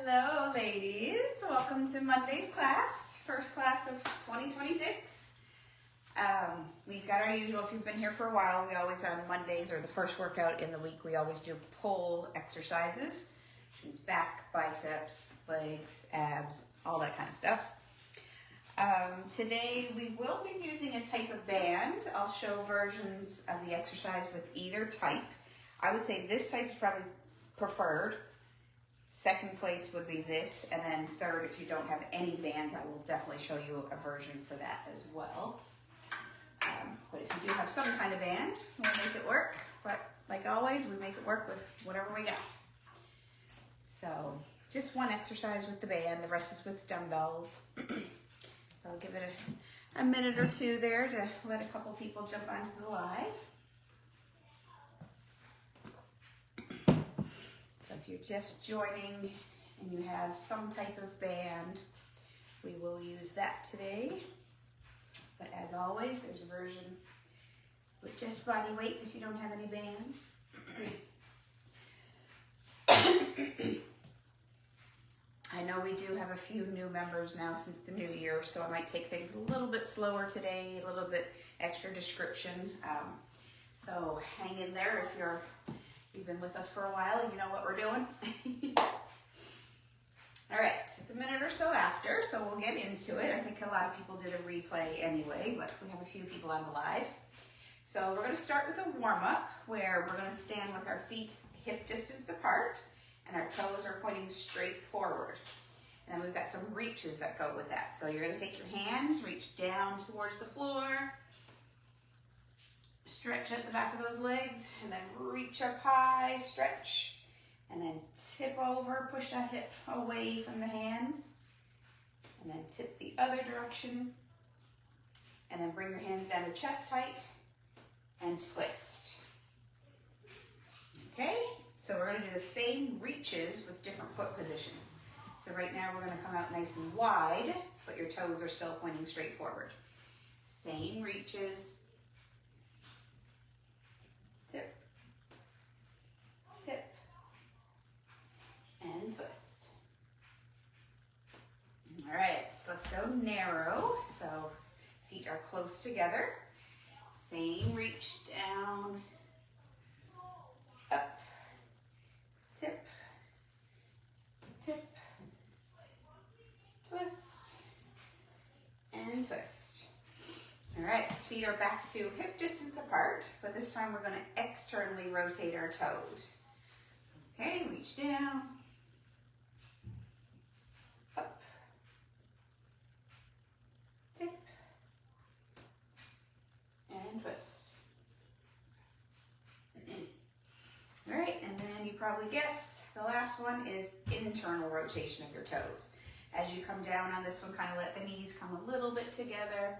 Hello, ladies. Welcome to Monday's class, first class of 2026. We've got our usual, if you've been here for a while, we always on Mondays or the first workout in the week, we always do pull exercises, which means back, biceps, legs, abs, all that kind of stuff. Today we will be using a type of band. I'll show versions of the exercise with either type. I would say this type is probably preferred. Second place would be this, and then third, if you don't have any bands, I will definitely show you a version for that as well. But if you do have some kind of band, we'll make it work. But like always, we make it work with whatever we got. So just one exercise with the band, the rest is with dumbbells. I'll give it a minute or two there to let a couple people jump onto the live. So if you're just joining and you have some type of band, we will use that today. But as always, there's a version with just body weight if you don't have any bands. I know we do have a few new members now since the new year, so I might take things a little bit slower today, a little bit extra description. So hang in there if you've been with us for a while and you know what we're doing. All right, it's a minute or so after, so we'll get into it. I think a lot of people did a replay anyway, but we have a few people on the live. So we're going to start with a warm-up where we're going to stand with our feet hip distance apart and our toes are pointing straight forward. And then we've got some reaches that go with that. So you're going to take your hands, reach down towards the floor, stretch at the back of those legs, and then reach up high, stretch, and then tip over, push that hip away from the hands, and then tip the other direction, and then bring your hands down to chest height, and twist. Okay, so we're going to do the same reaches with different foot positions. So right now we're going to come out nice and wide, but your toes are still pointing straight forward. Same reaches. Tip, tip, and twist. All right, so let's go narrow. So feet are close together. Same reach down, up, tip, tip, twist, and twist. All right, feet are back to hip distance apart, but this time we're going to externally rotate our toes. Okay, reach down, up, tip, and twist. All right, and then you probably guessed the last one is internal rotation of your toes. As you come down on this one, kind of let the knees come a little bit together.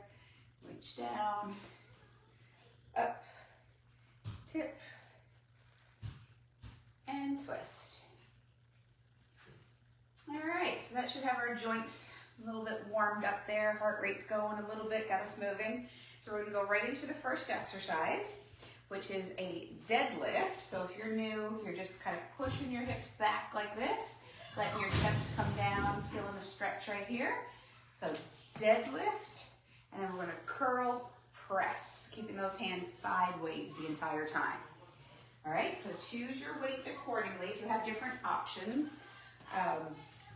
Reach down, up, tip, and twist. All right, so that should have our joints a little bit warmed up there. Heart rate's going a little bit, got us moving. So we're gonna go right into the first exercise, which is a deadlift. So if you're new, you're just kind of pushing your hips back like this, letting your chest come down, feeling a stretch right here. So deadlift. And then we're going to curl press, keeping those hands sideways the entire time. All right, so choose your weight accordingly. If you have different options,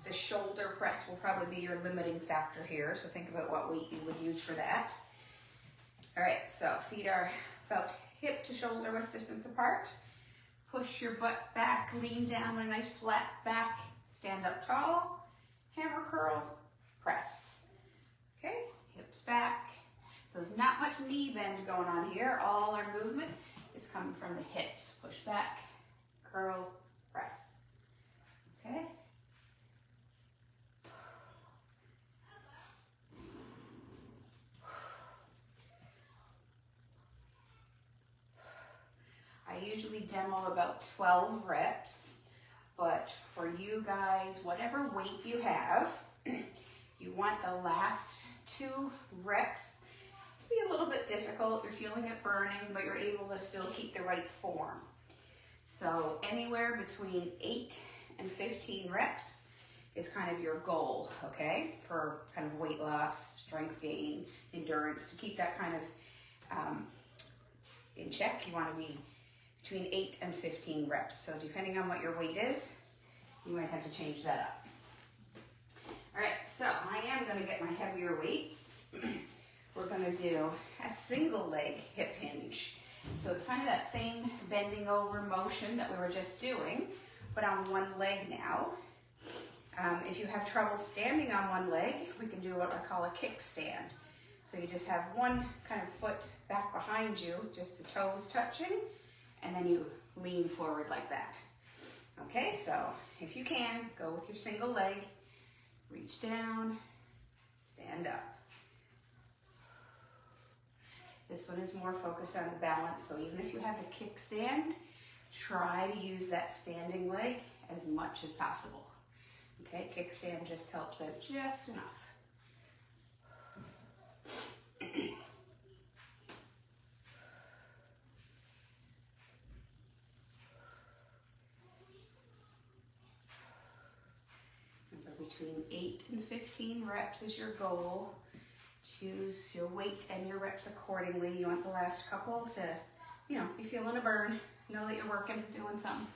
the shoulder press will probably be your limiting factor here. So think about what weight you would use for that. All right, so feet are about hip to shoulder width distance apart. Push your butt back, lean down with a nice flat back, stand up tall, hammer curl, press. Okay. Hips back. So there's not much knee bend going on here. All our movement is coming from the hips. Push back, curl, press. Okay? I usually demo about 12 reps, but for you guys, whatever weight you have, you want the last 2 reps to be a little bit difficult. You're feeling it burning, but you're able to still keep the right form. So anywhere between 8 and 15 reps is kind of your goal, okay? For kind of weight loss, strength gain, endurance, to keep that kind of in check. You want to be between 8 and 15 reps. So depending on what your weight is, you might have to change that up. All right, so I am going to get my heavier weights. We're going to do a single leg hip hinge. So it's kind of that same bending over motion that we were just doing, but on one leg now. If you have trouble standing on one leg, we can do what I call a kickstand. So you just have one kind of foot back behind you, just the toes touching, and then you lean forward like that. Okay, so if you can, go with your single leg, reach down, stand up. This one is more focused on the balance, so even if you have a kickstand, try to use that standing leg as much as possible. Okay, kickstand just helps out just enough. Remember, between 8 and 15 reps is your goal. Choose your weight and your reps accordingly. You want the last couple to, be feeling a burn. Know that you're working, doing something.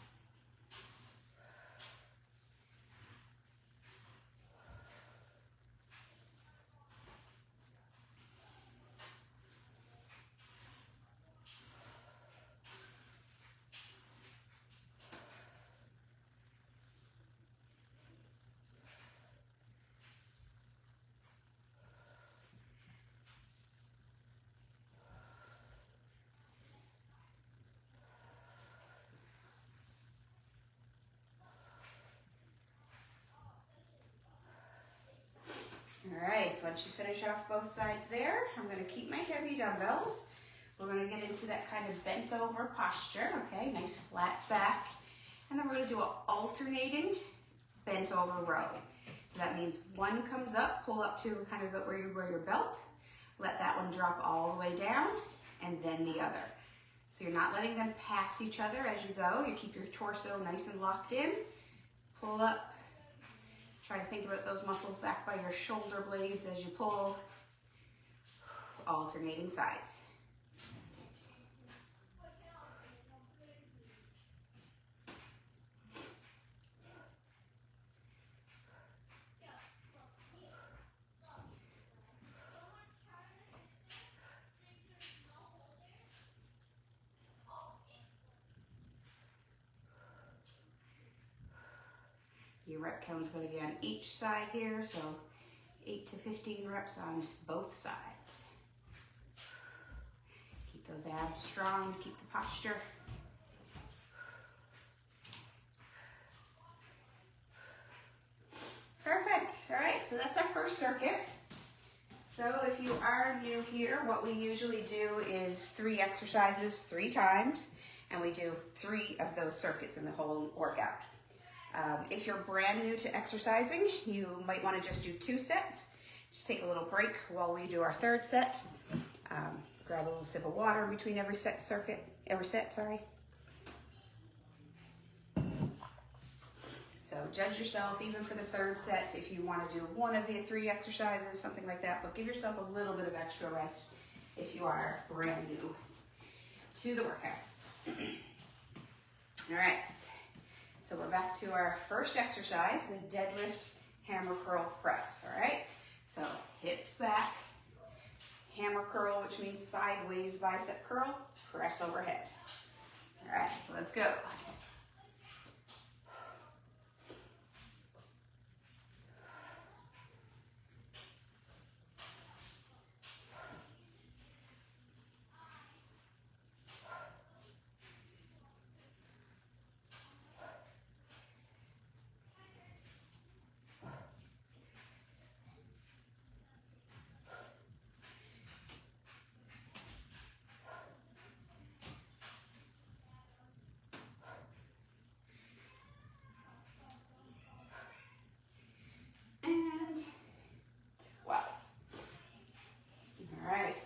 All right, so once you finish off both sides there, I'm going to keep my heavy dumbbells. We're going to get into that kind of bent over posture, okay? Nice flat back. And then we're going to do an alternating bent over row. So that means one comes up, pull up to kind of where you wear your belt. Let that one drop all the way down, and then the other. So you're not letting them pass each other as you go. You keep your torso nice and locked in. Pull up. Try to think about those muscles back by your shoulder blades as you pull. Alternating sides. Your rep count is going to be on each side here, so 8 to 15 reps on both sides. Keep those abs strong, keep the posture. Perfect. All right, so that's our first circuit. So if you are new here, what we usually do is 3 exercises 3 times, and we do 3 of those circuits in the whole workout. If you're brand new to exercising, you might want to just do 2 sets. Just take a little break while we do our 3rd set. Grab a little sip of water between every set, sorry. So judge yourself, even for the 3rd set, if you want to do one of the 3 exercises, something like that, but give yourself a little bit of extra rest if you are brand new to the workouts. All right. So we're back to our first exercise, the deadlift hammer curl press, all right? So hips back, hammer curl, which means sideways bicep curl, press overhead. All right, so let's go.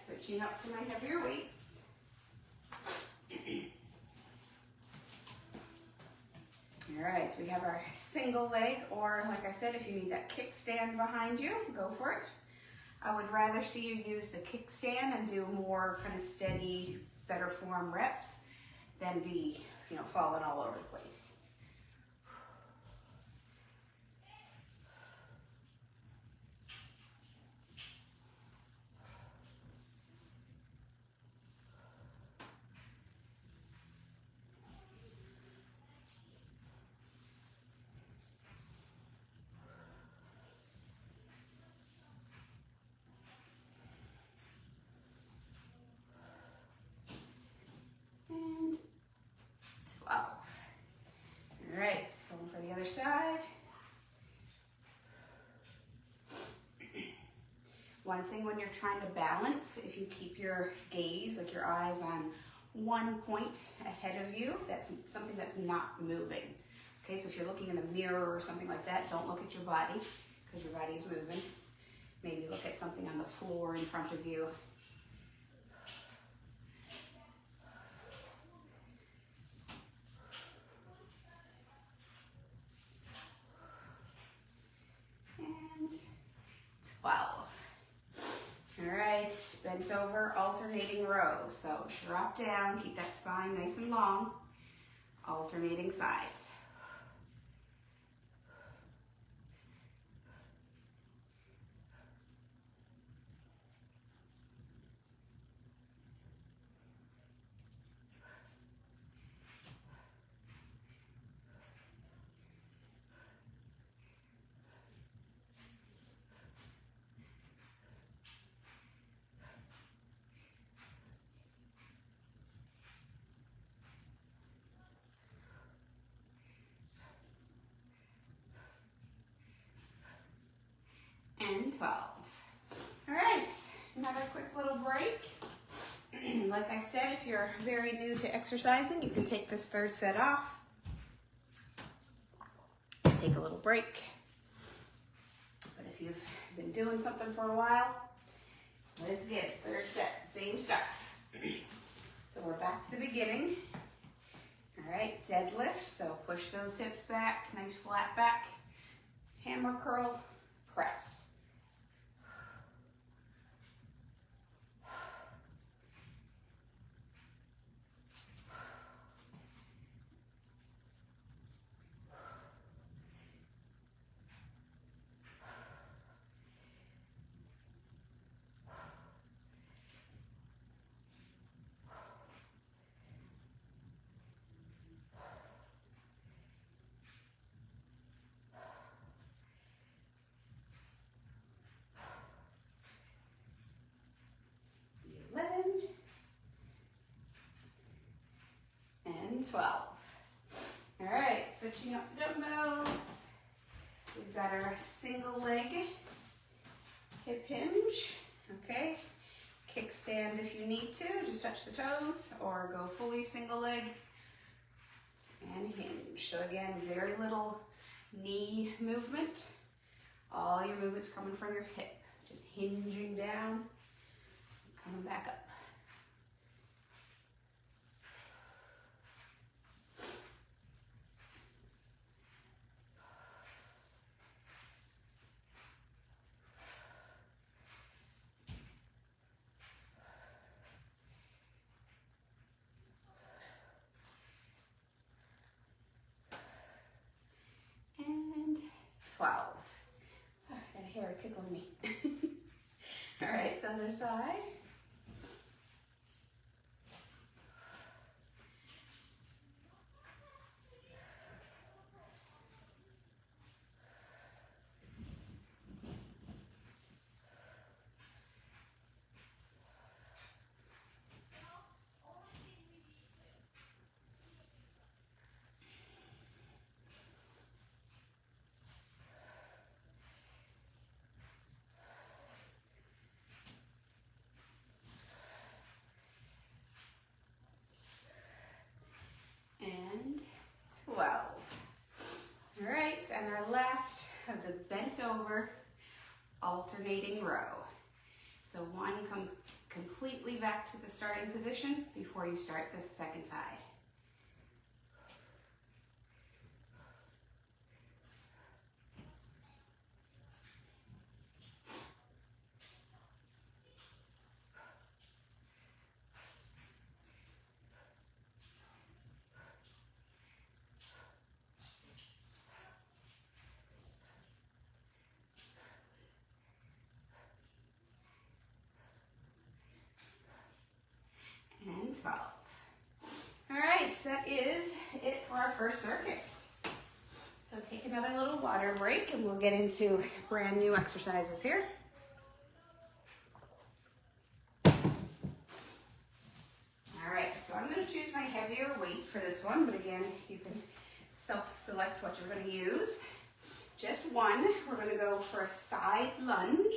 Switching up to my heavier weights. All right, so we have our single leg, or like I said, if you need that kickstand behind you, go for it. I would rather see you use the kickstand and do more kind of steady, better form reps than be, falling all over the place. And 12. All right, going for the other side. One thing when you're trying to balance, if you keep your gaze, like your eyes on one point ahead of you, that's something that's not moving. Okay, so if you're looking in the mirror or something like that, don't look at your body because your body's moving. Maybe look at something on the floor in front of you. And 12. All right, bent over, alternating row. So drop down, keep that spine nice and long, alternating sides. And 12. All right, another quick little break. Like I said, if you're very new to exercising, you can take this third set off. Just take a little break. But if you've been doing something for a while, let's get it. Third set, same stuff. So we're back to the beginning. All right, deadlift. So push those hips back, nice flat back. Hammer curl, press. And 12. All right, switching up dumbbells. We've got our single leg hip hinge, okay? Kickstand if you need to, just touch the toes, or go fully single leg and hinge. So again, very little knee movement. All your movement's coming from your hip, just hinging down, coming back up. And 12. Oh, that hair tickled me. All right, so other side. And 12. All right, and our last of the bent over alternating row. So one comes completely back to the starting position before you start the second side. 12. All right, so that is it for our first circuit. So take another little water break and we'll get into brand new exercises here. All right, so I'm going to choose my heavier weight for this one, but again, you can self-select what you're going to use. Just one, we're going to go for a side lunge,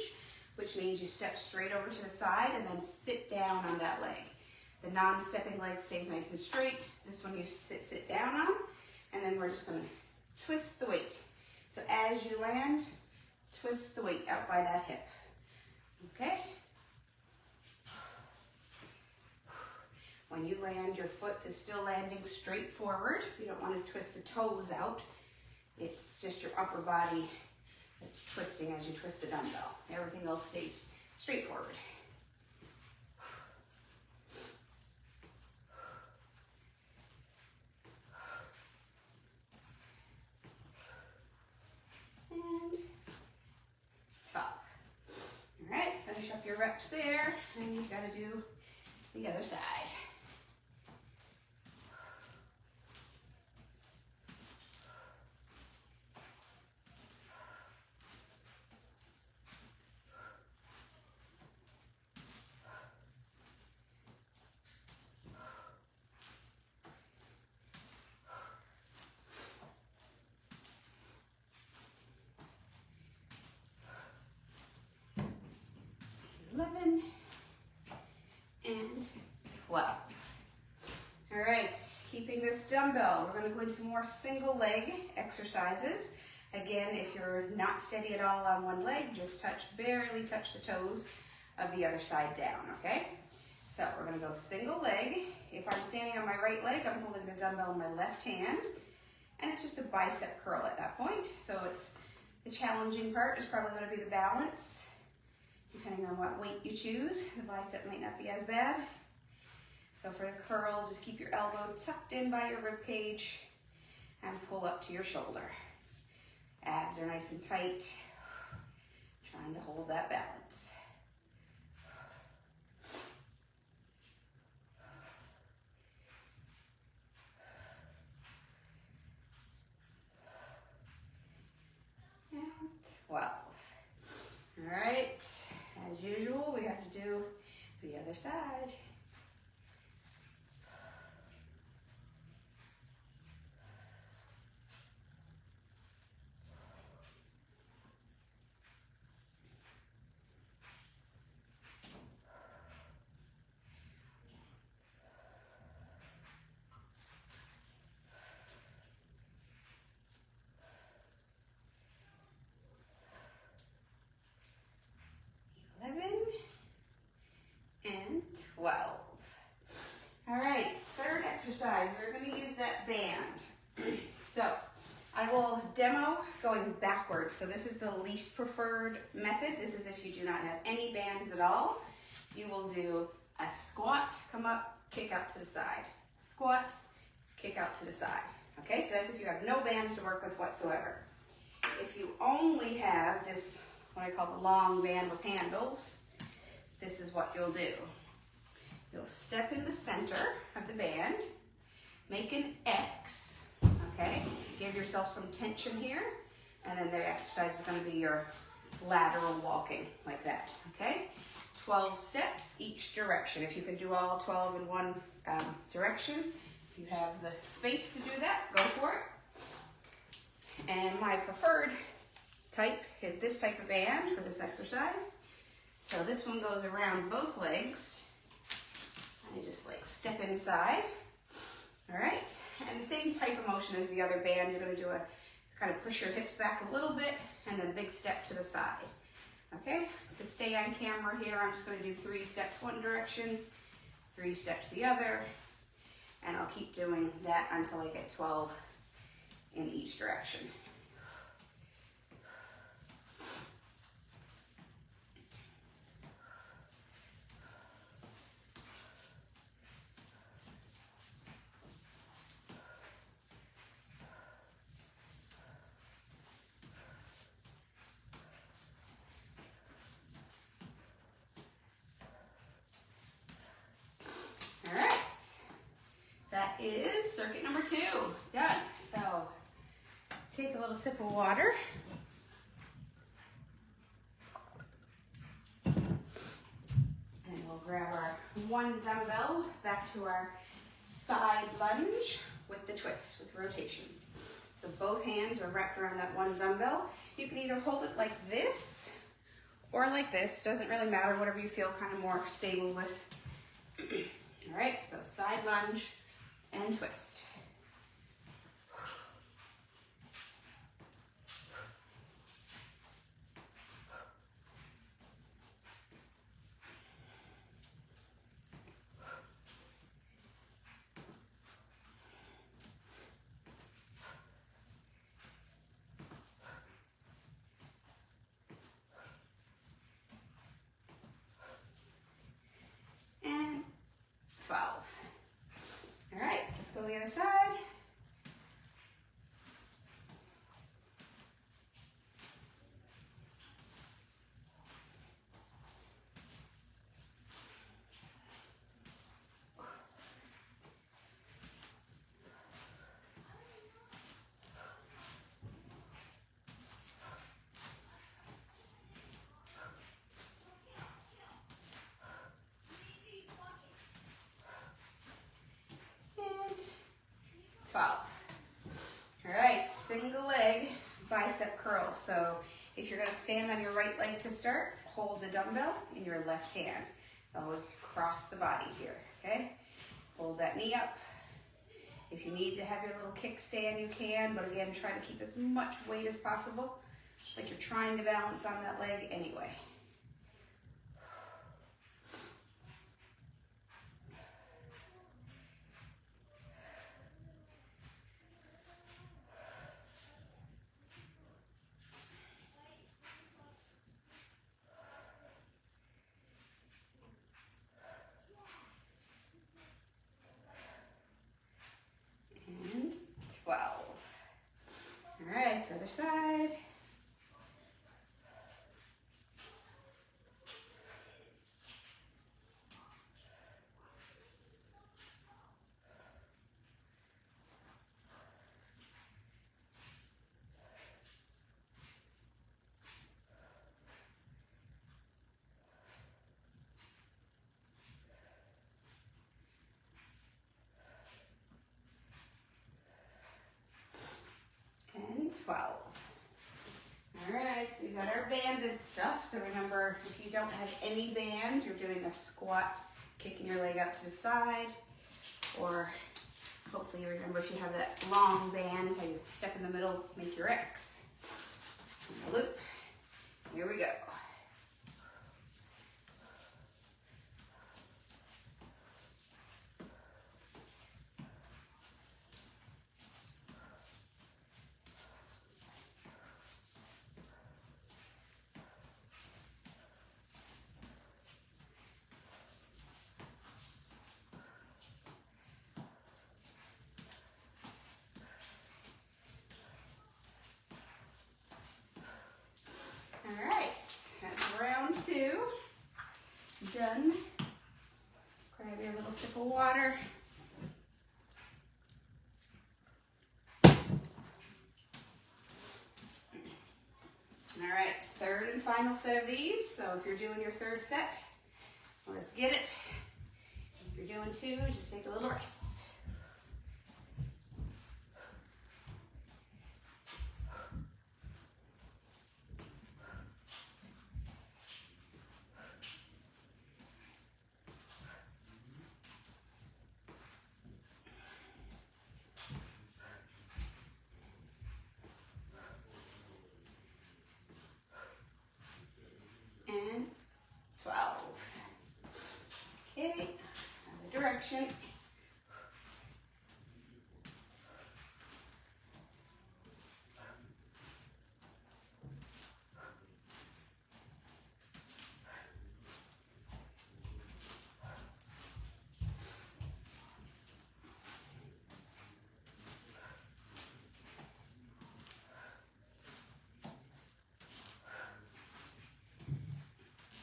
which means you step straight over to the side and then sit down on that leg. The non-stepping leg stays nice and straight. This one you sit down on, and then we're just going to twist the weight. So as you land, twist the weight out by that hip. Okay? When you land, your foot is still landing straight forward. You don't want to twist the toes out. It's just your upper body that's twisting as you twist the dumbbell. Everything else stays straight forward. And stop. All right, finish up your reps there, and you've got to do the other side. 11 and 12. All right, keeping this dumbbell, we're going to go into more single leg exercises. Again, if you're not steady at all on one leg, just barely touch the toes of the other side down, okay? So we're going to go single leg. If I'm standing on my right leg, I'm holding the dumbbell in my left hand, and it's just a bicep curl at that point. So it's the challenging part is probably going to be the balance. Depending on what weight you choose, the bicep might not be as bad. So for the curl, just keep your elbow tucked in by your rib cage and pull up to your shoulder. Abs are nice and tight, trying to hold that balance. And 12. All right, as usual, we have to do the other side. And 12. All right, third exercise, we're going to use that band. So I will demo going backwards. So this is the least preferred method. This is if you do not have any bands at all. You will do a squat, come up, kick out to the side. Squat, kick out to the side. Okay, so that's if you have no bands to work with whatsoever. If you only have this, what I call the long band with handles, this is what you'll do. You'll step in the center of the band, make an X, okay? Give yourself some tension here, and then the exercise is going to be your lateral walking, like that, okay? 12 steps each direction. If you can do all 12 in one direction, if you have the space to do that, go for it. And my preferred type is this type of band for this exercise. So this one goes around both legs. I just like step inside. All right, and the same type of motion as the other band. You're going to do a kind of push your hips back a little bit and then big step to the side. Okay, to stay on camera here, I'm just going to do 3 steps one direction, 3 steps the other, and I'll keep doing that until I get 12 in each direction. All right, circuit number 2, done. So take a little sip of water. And we'll grab our 1 dumbbell back to our side lunge with the twist, with rotation. So both hands are wrapped around that 1 dumbbell. You can either hold it like this or like this. Doesn't really matter, whatever you feel kind of more stable with. All right, so side lunge and twist. And 12. All right, so let's go to the other side. And 12. All right, single leg bicep curl. So if you're gonna stand on your right leg to start, hold the dumbbell in your left hand. It's always across the body here, okay? Hold that knee up. If you need to have your little kickstand, you can, but again, try to keep as much weight as possible, like you're trying to balance on that leg anyway. And 12. All right, other side. And 12. All right, so we got our banded stuff. So remember, if you don't have any band, you're doing a squat, kicking your leg out to the side, or hopefully you remember if you have that long band, how you step in the middle, make your X. And a loop. Here we go. All right, that's round 2. Done. Grab your little sip of water. All right, third and final set of these. So if you're doing your third set, let's get it. If you're doing 2, just take a little rest. And 12. Okay, other direction.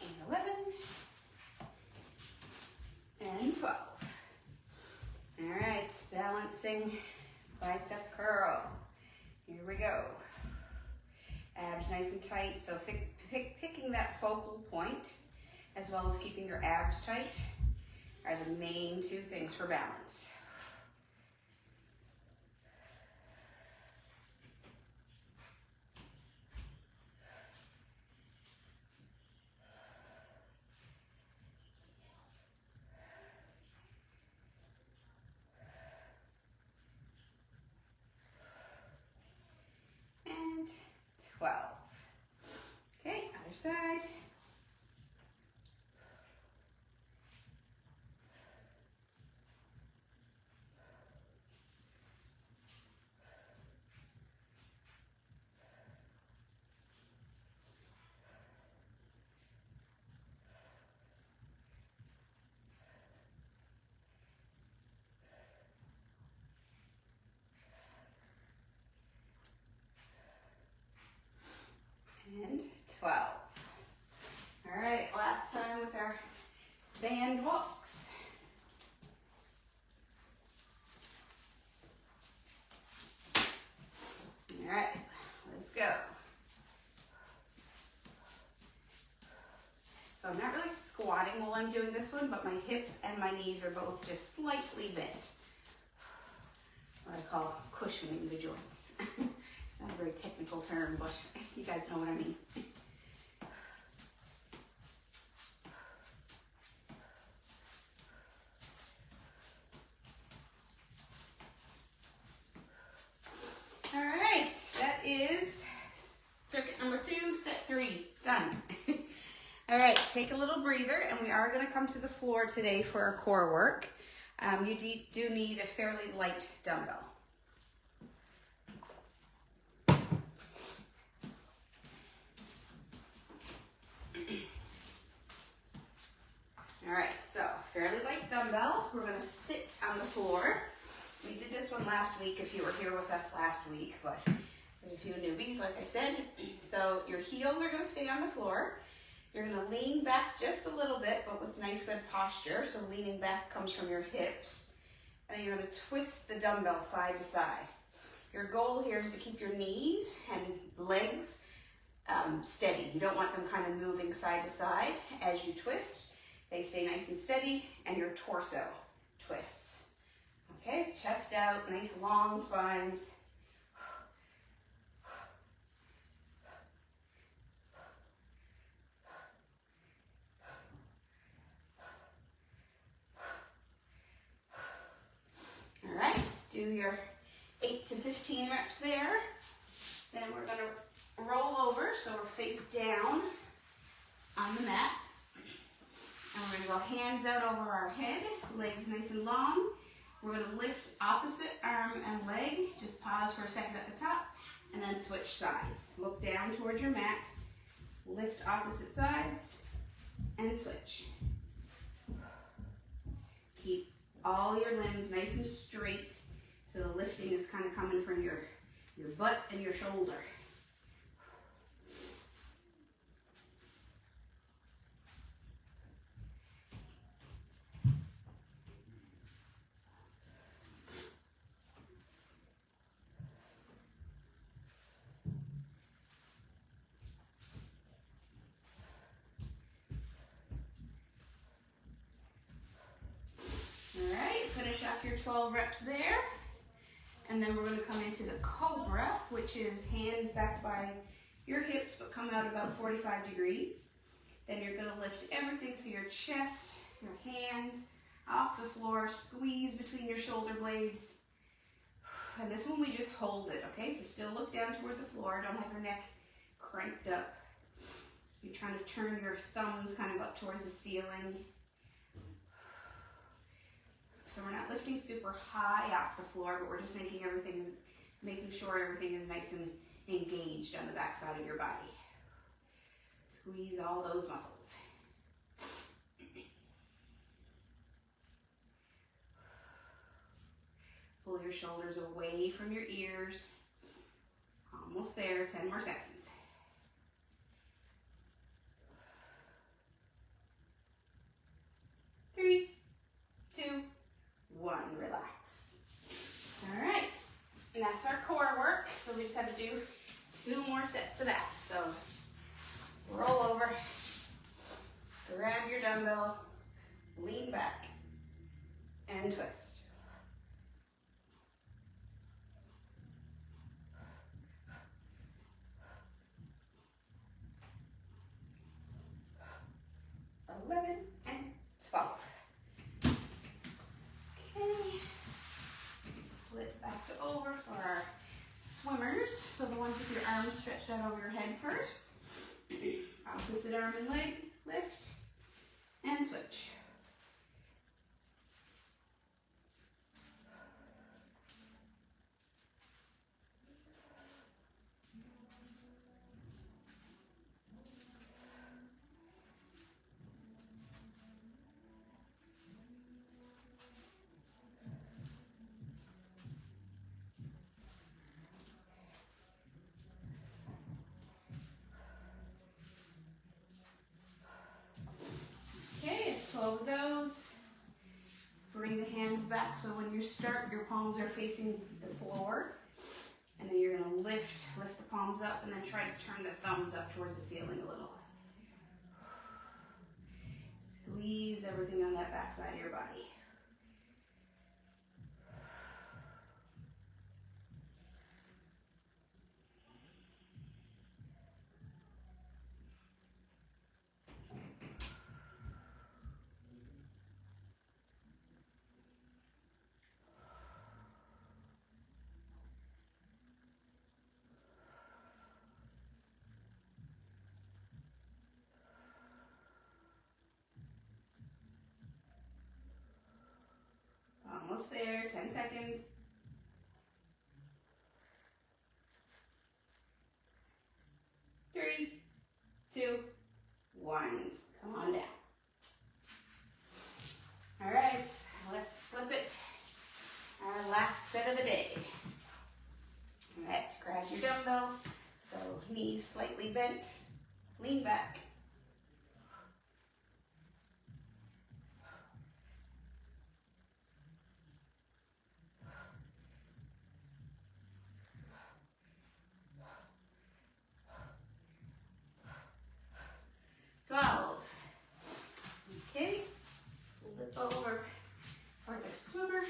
And 11. And 12. practicing bicep curl. Here we go. Abs nice and tight, so picking that focal point as well as keeping your abs tight are the main two things for balance. And 12. Okay, other side. And 12. All right, last time with our band walks. All right, let's go. So I'm not really squatting while I'm doing this one, but my hips and my knees are both just slightly bent. What I call cushioning the joints. It's not a very technical term, but you guys know what I mean. All right, that is circuit number 2, set 3, done. All right, take a little breather, and we are going to come to the floor today for our core work. You do need a fairly light dumbbell. All right, so fairly light dumbbell. We're going to sit on the floor. We did this one last week if you were here with us last week, but there's a few newbies, like I said. So your heels are going to stay on the floor. You're going to lean back just a little bit, but with nice good posture. So leaning back comes from your hips. And then you're going to twist the dumbbell side to side. Your goal here is to keep your knees and legs steady. You don't want them kind of moving side to side as you twist. They stay nice and steady, and your torso twists. Okay, chest out, nice long spines. All right, let's do your 8 to 15 reps there. Then we're going to roll over, so we're face down on the mat. And we're going to go hands out over our head, legs nice and long. We're going to lift opposite arm and leg. Just pause for a second at the top, and then switch sides. Look down towards your mat, lift opposite sides, and switch. Keep all your limbs nice and straight, so the lifting is kind of coming from your butt and your shoulder. All right, finish off your 12 reps there. And then we're going to come into the Cobra, which is hands back by your hips, but come out about 45 degrees. Then you're going to lift everything, so your chest, your hands off the floor, squeeze between your shoulder blades. And this one we just hold it, okay? So still look down toward the floor, don't have your neck cranked up. You're trying to turn your thumbs kind of up towards the ceiling. So we're not lifting super high off the floor, but we're just making sure everything is nice and engaged on the back side of your body. Squeeze all those muscles. Pull your shoulders away from your ears. Almost there, 10 more seconds. Three, two, 1, relax. So we just have to do 2 more sets of that. So roll over, grab your dumbbell, lean back, and twist. And 12. Okay. Flip back over for our swimmers. So the ones with your arms stretched out over your head first. Opposite arm and leg, lift, and switch. Okay, it's 12 of those. Bring the hands back so when you start, your palms are facing the floor. And then you're gonna lift the palms up and then try to turn the thumbs up towards the ceiling a little. Squeeze everything on that back side of your body. Almost there, 10 seconds. 3, 2, 1. Come on down. All right, let's flip it. Our last set of the day. All right, grab your dumbbell. So knees slightly bent, lean back. Okay, flip over for the swimmer.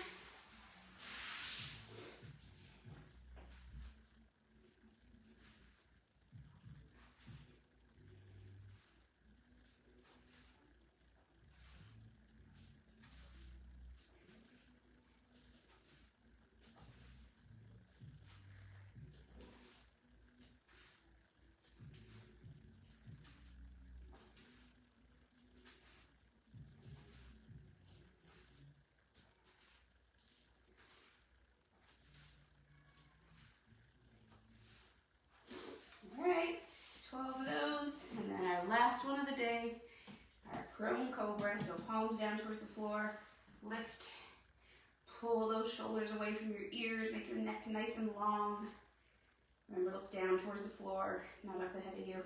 All right, 12 of those, and then our last one of the day, our prone cobra. So palms down towards the floor, lift, pull those shoulders away from your ears, make your neck nice and long. Remember, look down towards the floor, not up ahead of you.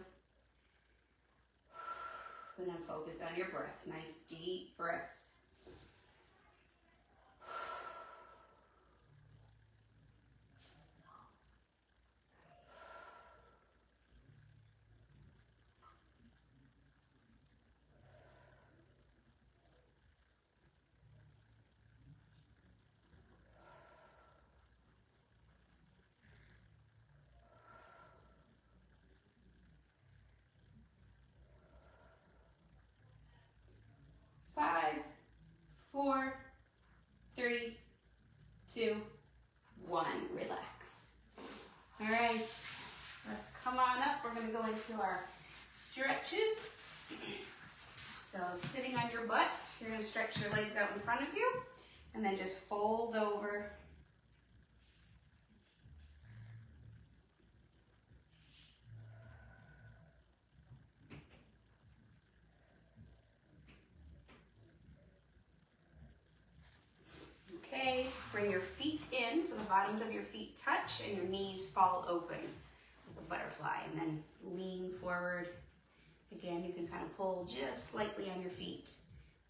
And then focus on your breath, nice deep breaths. Five, 4, 3, 2, 1. Relax. All right, let's come on up. We're going to go into our stretches. So sitting on your butt, you're going to stretch your legs out in front of you and then just fold over. Okay, bring your feet in so the bottoms of your feet touch and your knees fall open like a butterfly, and then lean forward. Again, you can kind of pull just slightly on your feet.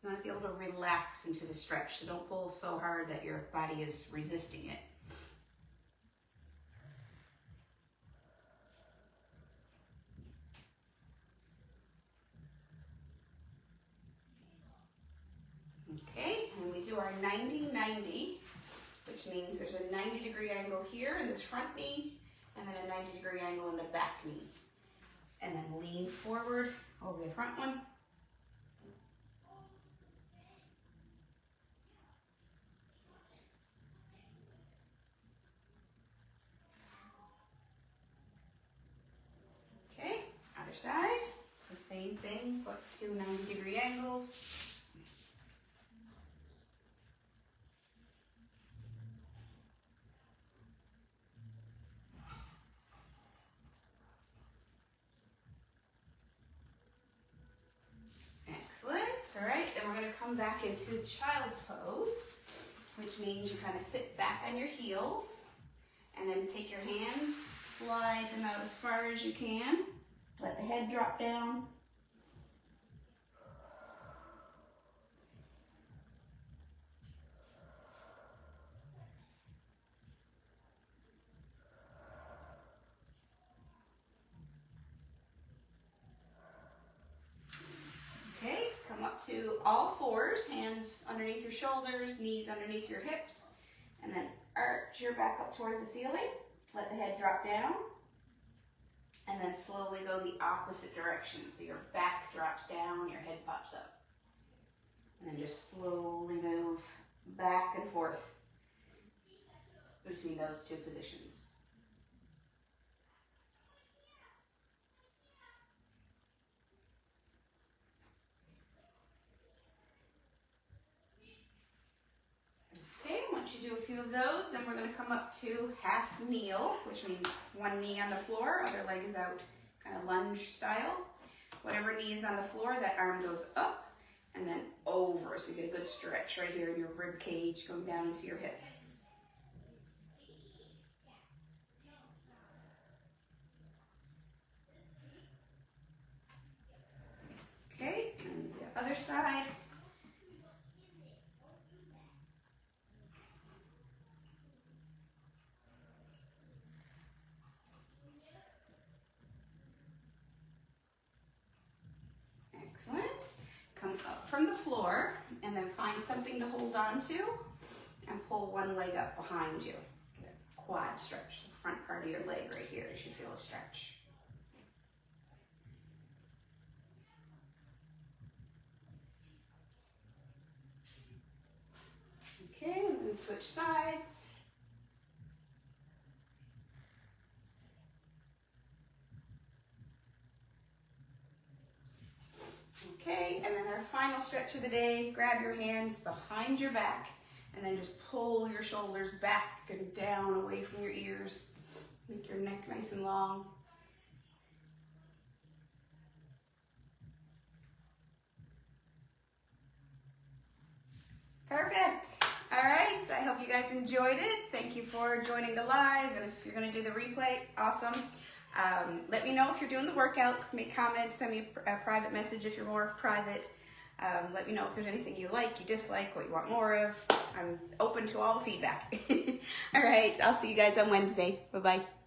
You want to be able to relax into the stretch, so don't pull so hard that your body is resisting it. Okay, and we do our 90-90, which means there's a 90-degree angle here in this front knee, and then a 90-degree angle in the back knee. And then lean forward over the front one. Okay, other side. It's the same thing, but 2 90-degree angles. Excellent. All right, then we're going to come back into child's pose, which means you kind of sit back on your heels and then take your hands, slide them out as far as you can. Let the head drop down. Okay, come up to all fours, hands underneath your shoulders, knees underneath your hips, and then arch your back up towards the ceiling. Let the head drop down, and then slowly go the opposite direction. So your back drops down, your head pops up. And then just slowly move back and forth between those two positions. Okay, once you do a few of those, then we're going to come up to half kneel, which means one knee on the floor, other leg is out, kind of lunge style. Whatever knee is on the floor, that arm goes up and then over, so you get a good stretch right here in your rib cage going down into your hip. Okay, and the other side. Excellent. Come up from the floor and then find something to hold on to and pull one leg up behind you. Get a quad stretch, the front part of your leg right here. You should feel a stretch. Okay, and then switch sides. Okay, and then our final stretch of the day, grab your hands behind your back and then just pull your shoulders back and down away from your ears. Make your neck nice and long. Perfect. All right, so I hope you guys enjoyed it. Thank you for joining the live, and if you're going to do the replay, awesome. Let me know if you're doing the workouts. Make comments, send me a private message if you're more private. Let me know if there's anything you like, you dislike, what you want more of. I'm open to all the feedback. All right, I'll see you guys on Wednesday. Bye-bye.